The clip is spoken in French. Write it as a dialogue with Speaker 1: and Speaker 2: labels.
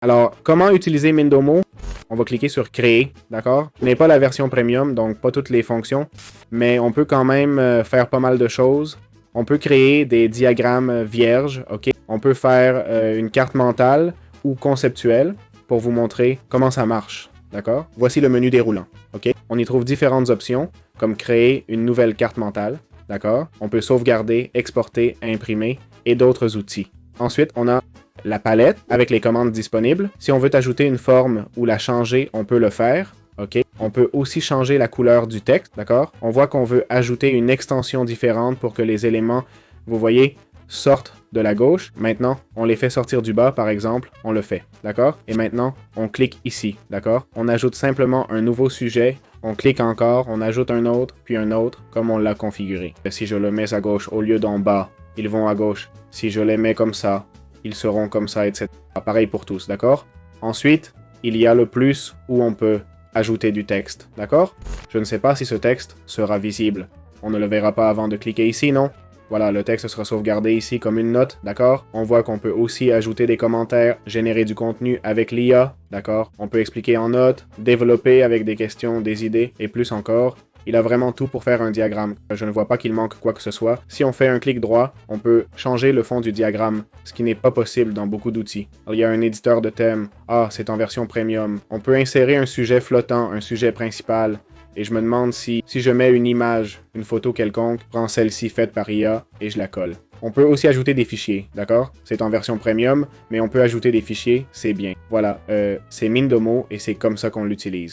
Speaker 1: Alors, comment utiliser Mindomo? On va cliquer sur Créer, d'accord? Je n'ai pas la version premium, donc pas toutes les fonctions, mais on peut quand même faire pas mal de choses. On peut créer des diagrammes vierges, ok? On peut faire une carte mentale ou conceptuelle pour vous montrer comment ça marche, d'accord? Voici le menu déroulant, ok? On y trouve différentes options, comme créer une nouvelle carte mentale, d'accord? On peut sauvegarder, exporter, imprimer et d'autres outils. Ensuite, on a la palette avec les commandes disponibles. Si on veut ajouter une forme ou la changer, on peut le faire. OK? On peut aussi changer la couleur du texte, d'accord? On voit qu'on veut ajouter une extension différente pour que les éléments, vous voyez, sortent de la gauche. Maintenant, on les fait sortir du bas, par exemple, on le fait, d'accord? Et maintenant, on clique ici, d'accord? On ajoute simplement un nouveau sujet, on clique encore, on ajoute un autre, puis un autre, comme on l'a configuré. Si je le mets à gauche au lieu d'en bas, ils vont à gauche. Si je les mets comme ça, ils seront comme ça, etc. Pareil pour tous, d'accord? Ensuite, il y a le plus où on peut ajouter du texte, d'accord? Je ne sais pas si ce texte sera visible. On ne le verra pas avant de cliquer ici, non? Voilà, le texte sera sauvegardé ici comme une note, d'accord? On voit qu'on peut aussi ajouter des commentaires, générer du contenu avec l'IA, d'accord? On peut expliquer en notes, développer avec des questions, des idées, et plus encore. Il a vraiment tout pour faire un diagramme. Je ne vois pas qu'il manque quoi que ce soit. Si on fait un clic droit, on peut changer le fond du diagramme, ce qui n'est pas possible dans beaucoup d'outils. Il y a un éditeur de thème. Ah, c'est en version premium. On peut insérer un sujet flottant, un sujet principal. Et je me demande si je mets une image, une photo quelconque, je prends celle-ci faite par IA et je la colle. On peut aussi ajouter des fichiers, d'accord? C'est en version premium, mais on peut ajouter des fichiers, c'est bien. Voilà, c'est Mindomo et c'est comme ça qu'on l'utilise.